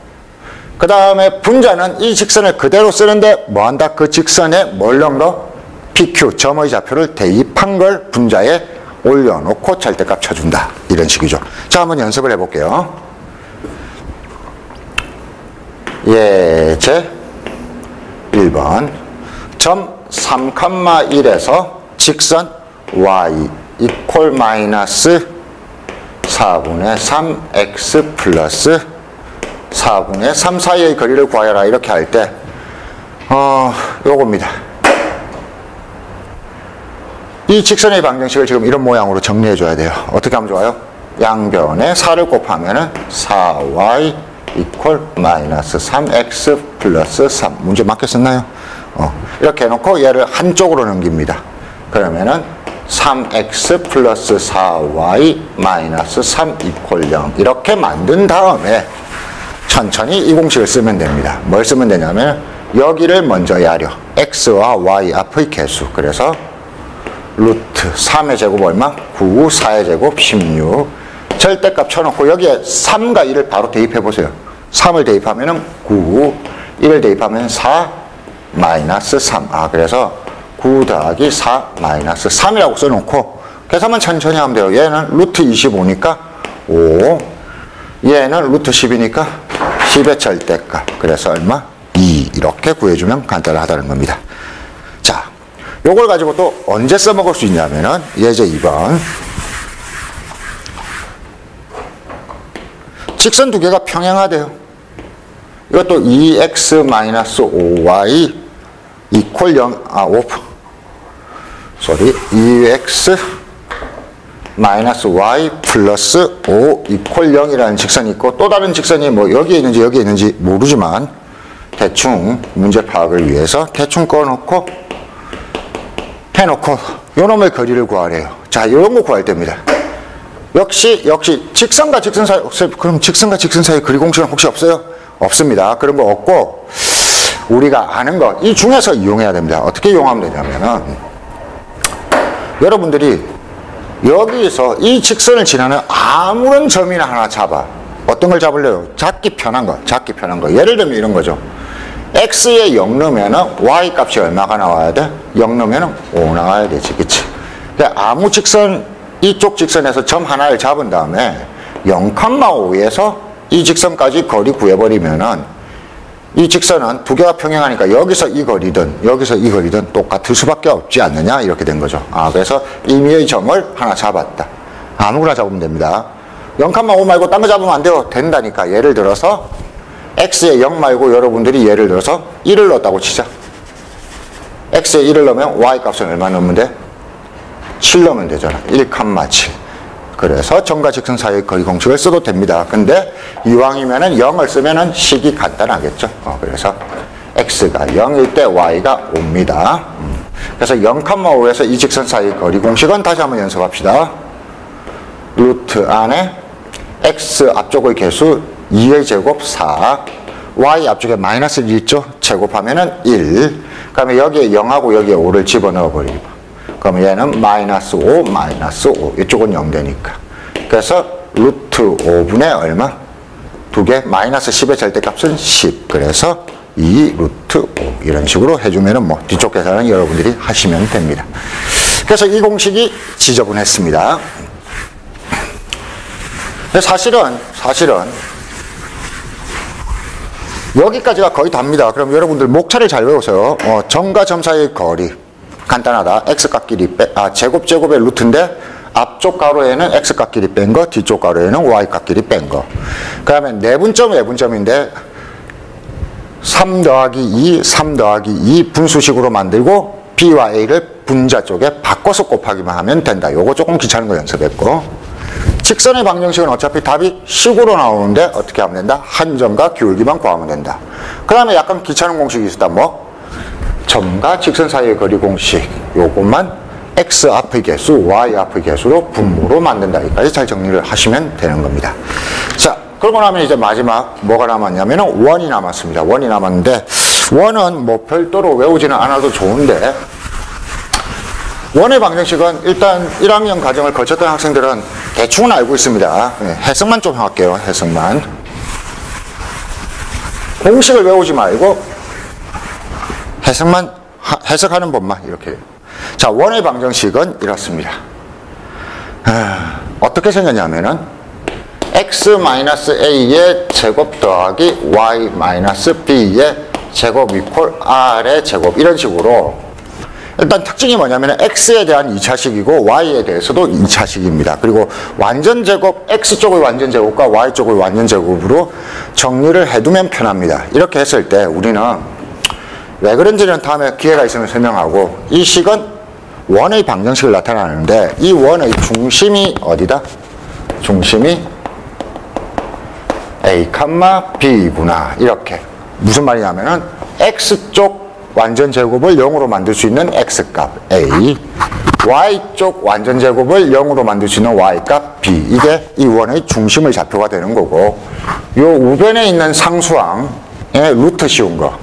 그 다음에 분자는 이 직선을 그대로 쓰는데 뭐한다? 그 직선에 뭘 넣어? PQ, 점의 좌표를 대입한 걸 분자에 올려놓고 절대값 쳐준다. 이런 식이죠. 자, 한번 연습을 해볼게요. 예제 1번 점 3,1에서 직선 y equal 마이너스 4분의 3x 플러스 4분의 3 사이의 거리를 구하여라. 이렇게 할 때 요겁니다. 이 직선의 방정식을 지금 이런 모양으로 정리해 줘야 돼요. 어떻게 하면 좋아요? 양변에 4를 곱하면은 4y equal 마이너스 3x 플러스 3. 문제 맞게 썼나요? 이렇게 해놓고 얘를 한쪽으로 넘깁니다. 그러면은 3x 플러스 4y 마이너스 3 equal 0. 이렇게 만든 다음에 천천히 이 공식을 쓰면 됩니다. 뭘 쓰면 되냐면 여기를 먼저 야려. x와 y 앞의 개수. 그래서 루트 3의 제곱 얼마? 9, 4의 제곱 16. 절대값 쳐놓고 여기에 3과 1을 바로 대입해 보세요. 3을 대입하면 9, 1을 대입하면 4, 마이너스 3. 그래서 9 더하기 4 마이너스 3이라고 써놓고 계산만 천천히 하면 돼요. 얘는 루트 25니까 5, 얘는 루트 10이니까 10의 절대값. 그래서 얼마? 2. 이렇게 구해주면 간단하다는 겁니다. 자, 요걸 가지고 또 언제 써먹을 수 있냐면은 예제 2번. 직선 두 개가 평행하대요. 이것도 2x-5y 이퀄 0, 2x y 플러스 5 이퀄 0이라는 직선이 있고, 또 다른 직선이 뭐 여기에 있는지 모르지만 대충 문제 파악을 위해서 대충 꺼놓고 해놓고 요놈의 거리를 구하래요. 자, 이런 거 구할 때입니다. 역시 직선과 직선 사이, 그럼 직선과 직선 사이 거리 공식은 혹시 없어요? 없습니다. 그런 거 없고, 우리가 아는 거 이 중에서 이용해야 됩니다. 어떻게 이용하면 되냐면은, 여러분들이 여기서 이 직선을 지나는 아무런 점이나 하나 잡아. 어떤 걸 잡을래요? 잡기 편한 거. 예를 들면 이런 거죠. x에 0 넣으면은 y 값이 얼마가 나와야 돼? 0 넣으면은 5 나와야 되지, 그치? 그러니까 아무 직선, 이쪽 직선에서 점 하나를 잡은 다음에 0,5에서 이 직선까지 거리 구해버리면은 이 직선은 두 개가 평행하니까 여기서 이 거리든 똑같을 수밖에 없지 않느냐, 이렇게 된 거죠. 그래서 임의의 점을 하나 잡았다. 아무거나 잡으면 됩니다. 0,5 말고 딴 거 잡으면 안 돼요. 된다니까. 예를 들어서 x에 0 말고 여러분들이 예를 들어서 1을 넣었다고 치자. x에 1을 넣으면 y 값은 얼마 넣으면 돼? 7 넣으면 되잖아. 1,7. 그래서 점과 직선 사이의 거리 공식을 써도 됩니다. 근데 이왕이면은 0을 쓰면은 식이 간단하겠죠. 그래서 x가 0일 때 y가 5입니다. 그래서 0,5에서 이 직선 사이의 거리 공식은 다시 한번 연습합시다. 루트 안에 x 앞쪽의 개수 2의 제곱 4, y 앞쪽에 마이너스 1 있죠? 제곱하면은 1. 그 다음에 여기에 0하고 여기에 5를 집어넣어 버리고. 그러면 얘는 마이너스 5, 마이너스 5. 이쪽은 0 되니까. 그래서 루트 5분의 얼마? 두 개, 마이너스 10의 절대값은 10. 그래서 2 루트 5. 이런 식으로 해주면은 뭐 뒤쪽 계산은 여러분들이 하시면 됩니다. 그래서 이 공식이 지저분했습니다. 사실은 여기까지가 거의 답니다. 그럼 여러분들 목차를 잘 외우세요. 점과 점 사이의 거리. 간단하다. x값끼리 제곱의 루트인데 앞쪽 가로에는 x값끼리 뺀 거, 뒤쪽 가로에는 y값끼리 뺀 거. 그 다음에 내분점, 외분점인데 3 더하기 2 분수식으로 만들고 b와 a를 분자 쪽에 바꿔서 곱하기만 하면 된다. 요거 조금 귀찮은 거 연습했고, 직선의 방정식은 어차피 답이 식으로 나오는데 어떻게 하면 된다? 한 점과 기울기만 구하면 된다. 그 다음에 약간 귀찮은 공식이 있었다. 점과 직선 사이의 거리 공식, 요것만 x 앞의 개수, y 앞의 개수로 분모로 만든다. 여기까지 잘 정리를 하시면 되는 겁니다. 자, 그러고 나면 이제 마지막 뭐가 남았냐면은 원이 남았습니다. 원이 남았는데, 원은 뭐 별도로 외우지는 않아도 좋은데, 원의 방정식은 일단 1학년 과정을 거쳤던 학생들은 대충은 알고 있습니다. 해석만 좀 할게요. 해석만. 공식을 외우지 말고 해석하는 법만 이렇게. 자, 원의 방정식은 이렇습니다. 어떻게 생겼냐면은 x-a의 제곱 더하기 y-b의 제곱 이퀄 r의 제곱, 이런 식으로. 일단 특징이 뭐냐면 x에 대한 2차식이고 y에 대해서도 2차식입니다. 그리고 완전제곱, x쪽의 완전제곱과 y쪽의 완전제곱으로 정리를 해두면 편합니다. 이렇게 했을 때 우리는 왜 그런지는 다음에 기회가 있으면 설명하고, 이 식은 원의 방정식을 나타나는데 이 원의 중심이 어디다? 중심이 a, b구나. 이렇게. 무슨 말이냐면은 x쪽 완전제곱을 0으로 만들 수 있는 x값 a, y쪽 완전제곱을 0으로 만들 수 있는 y값 b. 이게 이 원의 중심의 좌표가 되는 거고, 요 우변에 있는 상수항의 루트 씌운 거,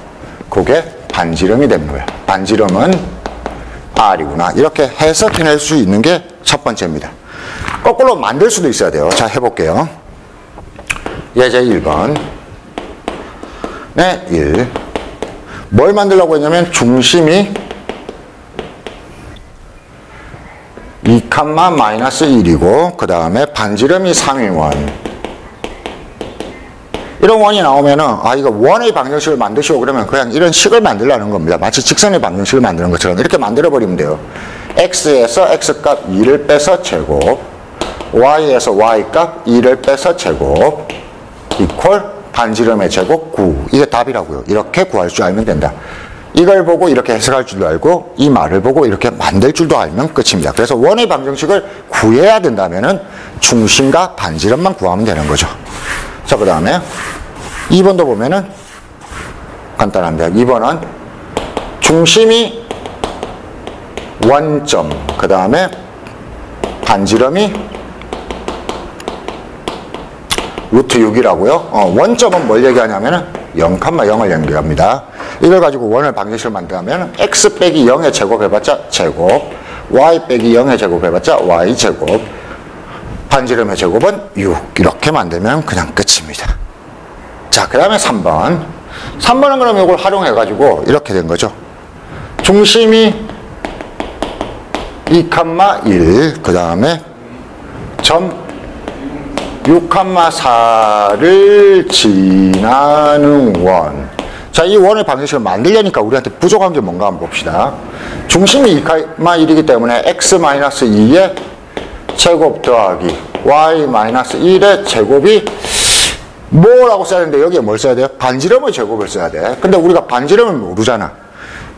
그게 반지름이 된 거야. 반지름은 r이구나. 이렇게 해석해낼 수 있는 게 첫 번째입니다. 거꾸로 만들 수도 있어야 돼요. 자, 해볼게요. 예제 1번. 네, 1. 뭘 만들려고 했냐면 중심이 2, 마이너스 1이고 그 다음에 반지름이 3인 원. 이런 원이 나오면은 이거 원의 방정식을 만드시오 그러면 그냥 이런 식을 만들라는 겁니다. 마치 직선의 방정식을 만드는 것처럼 이렇게 만들어 버리면 돼요. x에서 x값 2를 빼서 제곱, y에서 y값 2를 빼서 제곱 이퀄 반지름의 제곱 9. 이게 답이라고요. 이렇게 구할 줄 알면 된다. 이걸 보고 이렇게 해석할 줄도 알고 이 말을 보고 이렇게 만들 줄도 알면 끝입니다. 그래서 원의 방정식을 구해야 된다면은 중심과 반지름만 구하면 되는 거죠. 자, 그 다음에 2번도 보면은 간단합니다. 2번은 중심이 원점, 그 다음에 반지름이 루트 6이라고요. 원점은 뭘 얘기하냐면은 0,0을 얘기합니다. 이걸 가지고 원을 방정식을 만들면 x 빼기 0의 제곱 해봤자 제곱, y 빼기 0의 제곱 해봤자 y 제곱, 반지름의 제곱은 6 이렇게 만들면 그냥 끝입니다. 자, 그 다음에 3번. 3번은 그럼 이걸 활용해 가지고 이렇게 된 거죠. 중심이 2, 1, 그 다음에 점 6, 4를 지나는 원. 자, 이 원의 방정식을 만들려니까 우리한테 부족한 게 뭔가 한번 봅시다. 중심이 2, 1이기 때문에 x-2의 제곱 더하기 y-1의 제곱이 뭐라고 써야 되는데 여기에 뭘 써야 돼요? 반지름의 제곱을 써야 돼. 근데 우리가 반지름을 모르잖아.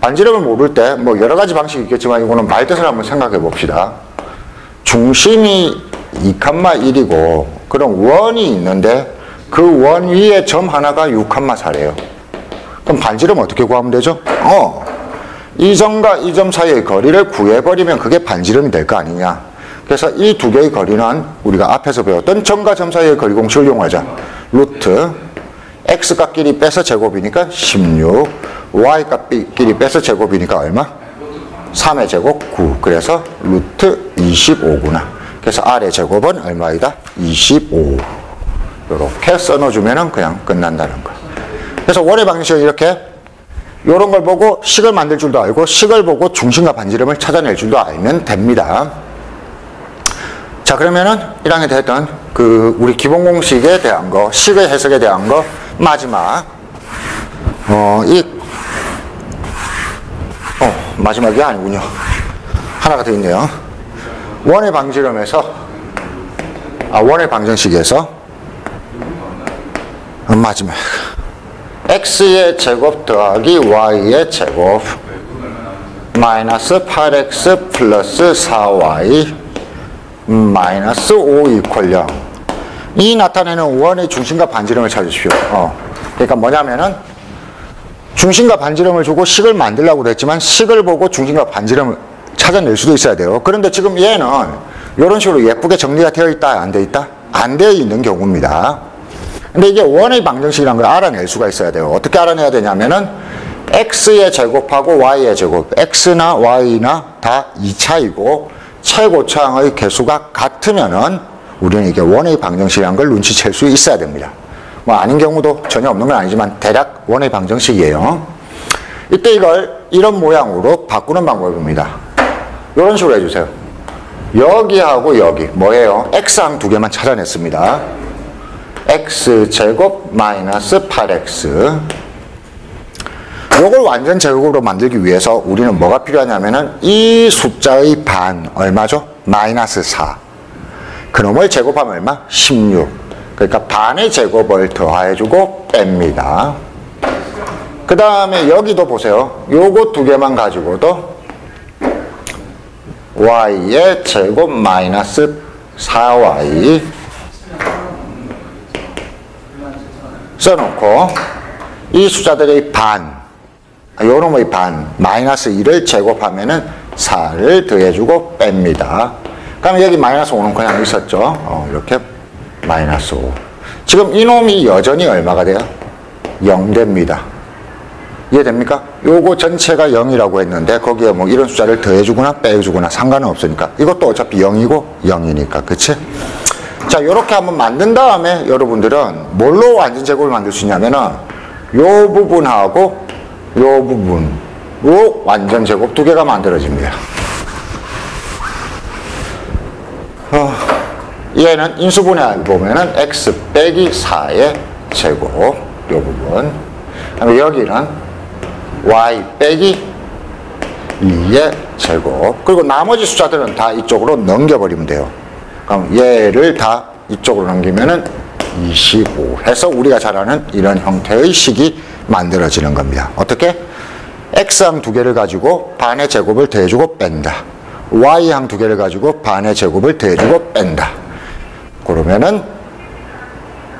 반지름을 모를 때 뭐 여러 가지 방식이 있겠지만 이거는 말뜻을 한번 생각해 봅시다. 중심이 2, 1이고 그럼 원이 있는데 그 원 위에 점 하나가 6, 4래요. 그럼 반지름 어떻게 구하면 되죠? 이 점과 이 점 사이의 거리를 구해버리면 그게 반지름이 될 거 아니냐. 그래서 이 두 개의 거리는 우리가 앞에서 배웠던 점과 점 사이의 거리 공식을 이용하자. 루트 x값끼리 빼서 제곱이니까 16, y값끼리 빼서 제곱이니까 얼마? 3의 제곱 9. 그래서 루트 25구나. 그래서 r의 제곱은 얼마이다? 25. 이렇게 써넣어주면 그냥 끝난다는 거. 그래서 원의 방정식은 이렇게 이런 걸 보고 식을 만들 줄도 알고 식을 보고 중심과 반지름을 찾아낼 줄도 알면 됩니다. 자, 그러면은 1학년 때 했던 그 우리 기본 공식에 대한 거, 식의 해석에 대한 거 마지막 마지막이 아니군요. 하나가 더 있네요. 원의 방지름에서 원의 방정식에서 마지막 x의 제곱 더하기 y의 제곱 마이너스 8x 플러스 4y 마이너스 5 이퀄 0. 이 나타내는 원의 중심과 반지름을 찾으십시오. 그러니까 뭐냐면은 중심과 반지름을 주고 식을 만들려고 그랬지만 식을 보고 중심과 반지름을 찾아낼 수도 있어야 돼요. 그런데 지금 얘는 이런 식으로 예쁘게 정리가 되어 있다, 안 되어 있다? 안 되어 있는 경우입니다. 근데 이게 원의 방정식이라는 걸 알아낼 수가 있어야 돼요. 어떻게 알아내야 되냐면은 x의 제곱하고 y의 제곱, x나 y나 다 2차이고 최고차항의 개수가 같으면은 우리는 이게 원의 방정식이라는 걸 눈치챌 수 있어야 됩니다. 뭐 아닌 경우도 전혀 없는 건 아니지만 대략 원의 방정식이에요. 이때 이걸 이런 모양으로 바꾸는 방법입니다. 이런 식으로 해주세요. 여기하고 여기 뭐예요? x항 두 개만 찾아냈습니다. x제곱 마이너스 8x. 요걸 완전 제곱으로 만들기 위해서 우리는 뭐가 필요하냐면은 이 숫자의 반 얼마죠? 마이너스 4. 그놈을 제곱하면 얼마? 16. 그러니까 반의 제곱을 더해주고 뺍니다. 그 다음에 여기도 보세요. 요거 두 개만 가지고도 y의 제곱 마이너스 4y 써놓고 이 숫자들의 반, 요놈의 반, 마이너스 2를 제곱하면은 4를 더해주고 뺍니다. 그럼 여기 마이너스 5는 그냥 있었죠. 이렇게 마이너스 5. 지금 이놈이 여전히 얼마가 돼요? 0 됩니다. 이해됩니까? 요거 전체가 0이라고 했는데 거기에 뭐 이런 숫자를 더해주거나 빼주거나 상관은 없으니까 이것도 어차피 0이고 0이니까 그치? 자, 요렇게 한번 만든 다음에 여러분들은 뭘로 완전 제곱을 만들 수 있냐면은 요 부분하고 요 부분으로 완전 제곱 두 개가 만들어집니다. 얘는 인수분해 보면은 x 빼기 4의 제곱, 요 부분. 그다음에 여기는 y 빼기 2의 제곱. 그리고 나머지 숫자들은 다 이쪽으로 넘겨버리면 돼요. 그럼 얘를 다 이쪽으로 넘기면은 25 해서 우리가 잘 아는 이런 형태의 식이 만들어지는 겁니다. 어떻게? x항 두 개를 가지고 반의 제곱을 더해주고 뺀다. y항 두 개를 가지고 반의 제곱을 더해주고 뺀다. 그러면은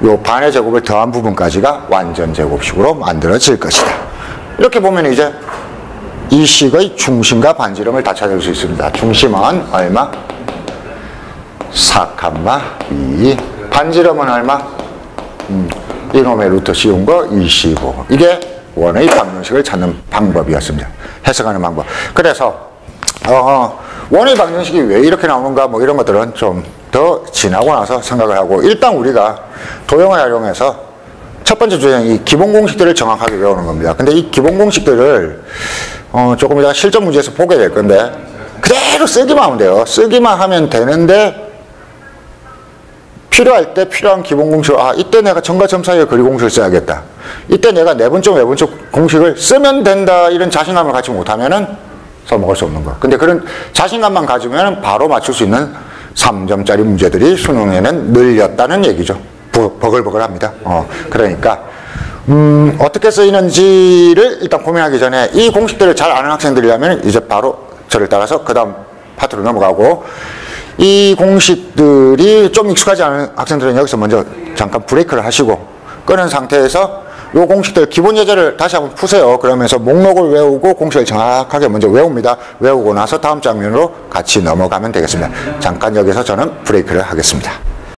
요 반의 제곱을 더한 부분까지가 완전 제곱식으로 만들어질 것이다. 이렇게 보면 이제 이 식의 중심과 반지름을 다 찾을 수 있습니다. 중심은 얼마? 4,2. 반지름은 얼마? 이놈의 루트 씌운 거 25. 이게 원의 방정식을 찾는 방법이었습니다. 해석하는 방법. 그래서 원의 방정식이 왜 이렇게 나오는가 뭐 이런 것들은 좀 더 지나고 나서 생각을 하고, 일단 우리가 도형을 활용해서 첫 번째 주제는 이 기본 공식들을 정확하게 외우는 겁니다. 근데 이 기본 공식들을 조금 이따 실전 문제에서 보게 될 건데 그대로 쓰기만 하면 돼요. 쓰기만 하면 되는데 필요할 때 필요한 기본 공식, 이때 내가 점과 점 사이에 거리 공식을 써야겠다. 이때 내가 내분점, 외분점 공식을 쓰면 된다. 이런 자신감을 갖지 못하면은 써먹을 수 없는 거. 근데 그런 자신감만 가지면 바로 맞출 수 있는 3점짜리 문제들이 수능에는 늘렸다는 얘기죠. 버글버글합니다. 그러니까 어떻게 쓰이는지를 일단 고민하기 전에 이 공식들을 잘 아는 학생들이라면 이제 바로 저를 따라서 그 다음 파트로 넘어가고, 이 공식들이 좀 익숙하지 않은 학생들은 여기서 먼저 잠깐 브레이크를 하시고 끄는 상태에서 이 공식들 기본 예제를 다시 한번 푸세요. 그러면서 목록을 외우고 공식을 정확하게 먼저 외웁니다. 외우고 나서 다음 장면으로 같이 넘어가면 되겠습니다. 잠깐 여기서 저는 브레이크를 하겠습니다.